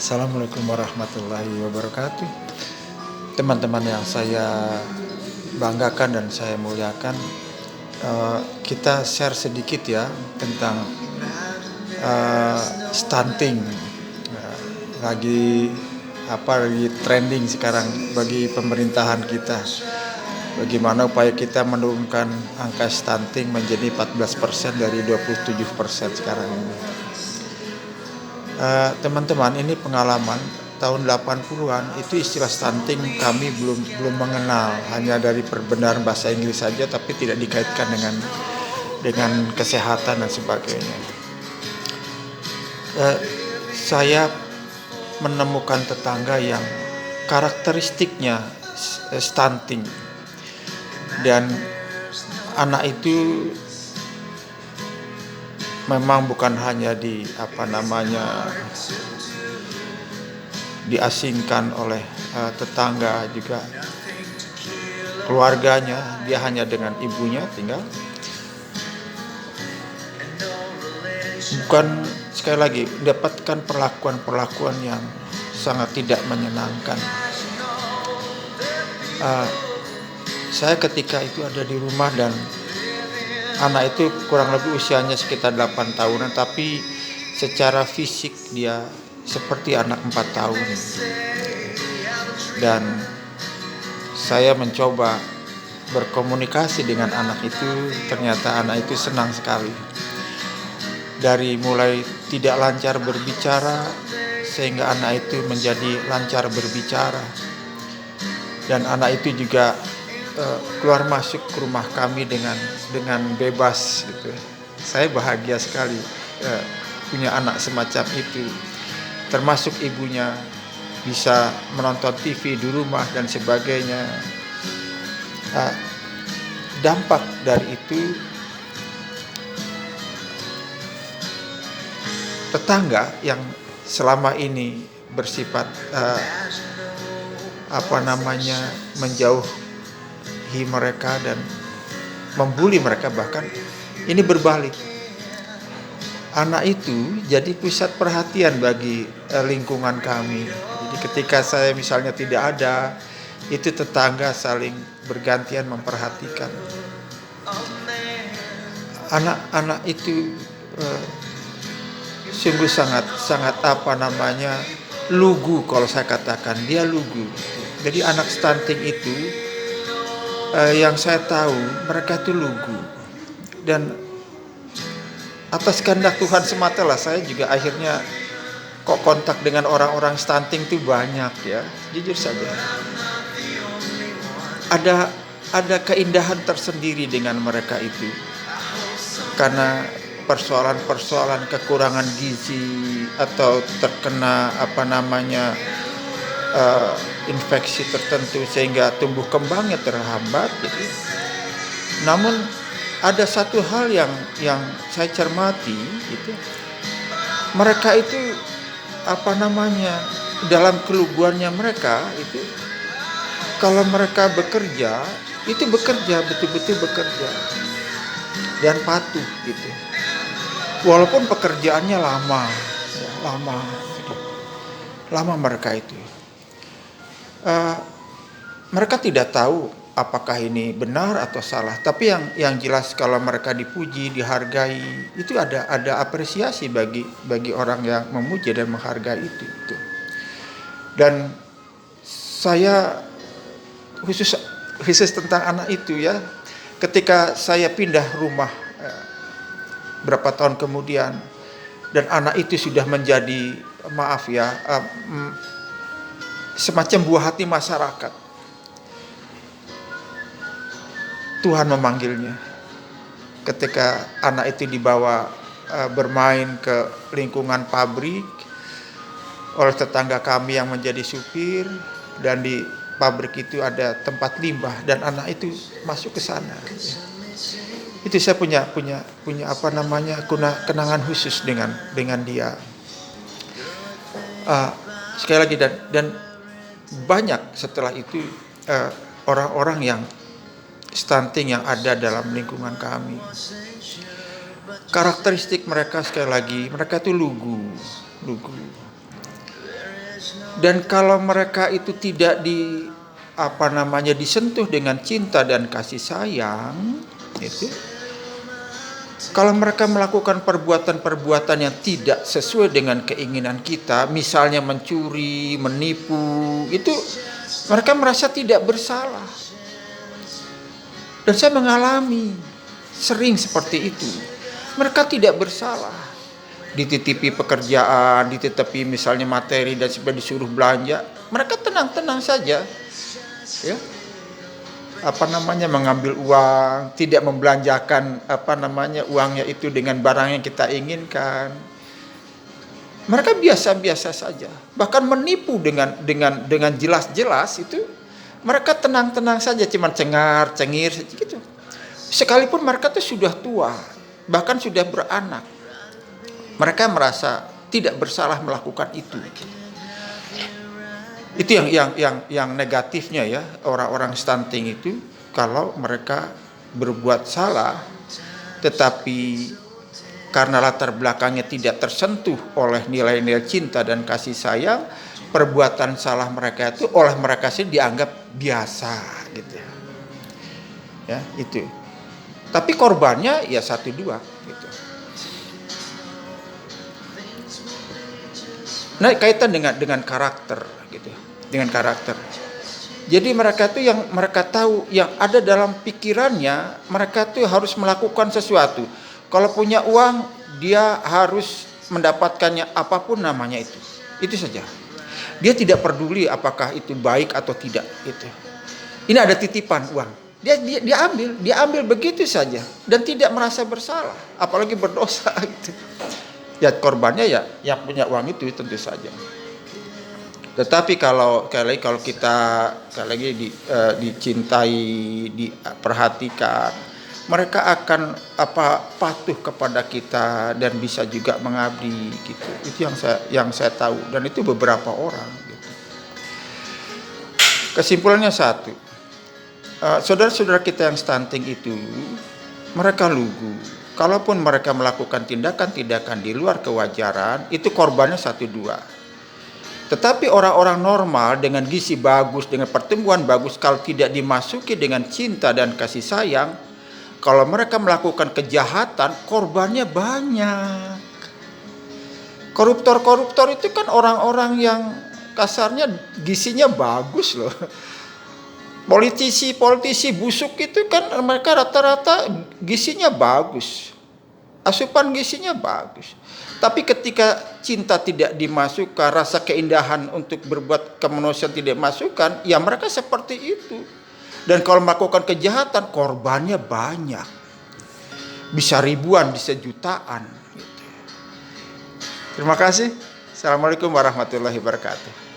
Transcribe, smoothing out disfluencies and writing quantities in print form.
Assalamualaikum warahmatullahi wabarakatuh. Teman-teman yang saya banggakan dan saya muliakan, kita share sedikit ya tentang eee, stunting. Eee, lagi lagi trending sekarang bagi pemerintahan kita. Bagaimana upaya kita menurunkan angka stunting menjadi 14% dari 27% sekarang ini. Teman-teman, ini pengalaman tahun 80-an itu istilah stunting kami belum belum mengenal, hanya dari perbendaharaan bahasa Inggris saja tapi tidak dikaitkan dengan kesehatan dan sebagainya. Eee, saya menemukan tetangga yang karakteristiknya stunting, dan anak itu memang bukan hanya diasingkan oleh tetangga, juga keluarganya. Dia hanya dengan ibunya tinggal. Bukan, sekali lagi, mendapatkan perlakuan-perlakuan yang sangat tidak menyenangkan. Saya ketika itu ada di rumah, dan anak itu kurang lebih usianya sekitar 8 tahunan, tapi secara fisik dia seperti anak 4 tahun. Dan saya mencoba berkomunikasi dengan anak itu, ternyata anak itu senang sekali. Dari mulai tidak lancar berbicara, sehingga anak itu menjadi lancar berbicara. Dan anak itu juga keluar masuk ke rumah kami dengan bebas gitu. Saya bahagia sekali punya anak semacam itu. Termasuk ibunya bisa menonton TV di rumah dan sebagainya. Dampak dari itu, tetangga yang selama ini bersifat menjauhi mereka dan membuli mereka, bahkan ini berbalik. Anak itu jadi pusat perhatian bagi lingkungan kami. Jadi ketika saya misalnya tidak ada, itu tetangga saling bergantian memperhatikan. Anak-anak itu sungguh sangat lugu, kalau saya katakan dia lugu. Jadi anak stunting itu, yang saya tahu, mereka itu lugu. Dan atas kehendak Tuhan semata lah, saya juga akhirnya kok kontak dengan orang-orang stunting itu banyak ya. Jujur saja, ada keindahan tersendiri dengan mereka itu, karena persoalan kekurangan gizi atau terkena infeksi tertentu sehingga tumbuh kembangnya terhambat gitu. Namun ada satu hal yang saya cermati gitu. Mereka itu dalam keluguannya mereka itu, kalau mereka bekerja, itu betul-betul bekerja dan patuh gitu. Walaupun pekerjaannya lama mereka itu. Mereka tidak tahu apakah ini benar atau salah, tapi yang jelas kalau mereka dipuji, dihargai, itu ada apresiasi bagi orang yang memuji dan menghargai itu. Dan saya khusus tentang anak itu ya, ketika saya pindah rumah berapa tahun kemudian, dan anak itu sudah menjadi semacam buah hati masyarakat. Tuhan memanggilnya ketika anak itu dibawa bermain ke lingkungan pabrik oleh tetangga kami yang menjadi supir, dan di pabrik itu ada tempat limbah, dan anak itu masuk ke sana. Itu saya punya kenangan khusus dengan dia. Sekali lagi, dan banyak setelah itu orang-orang yang stunting yang ada dalam lingkungan kami. Karakteristik mereka, sekali lagi, mereka itu lugu. Dan kalau mereka itu tidak disentuh dengan cinta dan kasih sayang, itu kalau mereka melakukan perbuatan-perbuatan yang tidak sesuai dengan keinginan kita, misalnya mencuri, menipu, itu mereka merasa tidak bersalah. Dan saya mengalami sering seperti itu. Mereka tidak bersalah. Dititipi pekerjaan, dititipi misalnya materi dan sampai disuruh belanja, mereka tenang-tenang saja. Ya. Mengambil uang, tidak membelanjakan uangnya itu dengan barang yang kita inginkan. Mereka biasa-biasa saja. Bahkan menipu dengan jelas-jelas itu mereka tenang-tenang saja, cuma cengar-cengir gitu. Sekalipun mereka itu sudah tua, bahkan sudah beranak, mereka merasa tidak bersalah melakukan itu. Itu yang negatifnya ya, orang-orang stunting itu kalau mereka berbuat salah, tetapi karena latar belakangnya tidak tersentuh oleh nilai-nilai cinta dan kasih sayang, perbuatan salah mereka itu oleh mereka sendiri dianggap biasa gitu. Ya, itu. Tapi korbannya ya 1-2 gitu. Nah, kaitan dengan karakter gitu. Dengan karakter. Jadi mereka itu yang mereka tahu, yang ada dalam pikirannya, mereka itu harus melakukan sesuatu. Kalau punya uang, dia harus mendapatkannya apapun namanya itu. Itu saja. Dia tidak peduli apakah itu baik atau tidak gitu. Ini ada titipan uang. Dia ambil begitu saja dan tidak merasa bersalah, apalagi berdosa gitu. Ya korbannya ya yang punya uang itu tentu saja. Tetapi kalau kita dicintai, diperhatikan, mereka akan patuh kepada kita dan bisa juga mengabdi gitu. Itu yang saya tahu, dan itu beberapa orang gitu. Kesimpulannya satu, saudara-saudara kita yang stunting itu mereka lugu. Kalaupun mereka melakukan tindakan-tindakan di luar kewajaran, itu korbannya 1-2. Tetapi orang-orang normal dengan gizi bagus, dengan pertumbuhan bagus, kalau tidak dimasuki dengan cinta dan kasih sayang, kalau mereka melakukan kejahatan, korbannya banyak. Koruptor-koruptor itu kan orang-orang yang kasarnya gizinya bagus loh. Politisi busuk itu kan mereka rata-rata gizinya bagus, asupan gizinya bagus. Tapi ketika cinta tidak dimasukkan, rasa keindahan untuk berbuat kemanusiaan tidak dimasukkan, ya mereka seperti itu. Dan kalau melakukan kejahatan, korbannya banyak, bisa ribuan, bisa jutaan. Terima kasih. Assalamualaikum warahmatullahi wabarakatuh.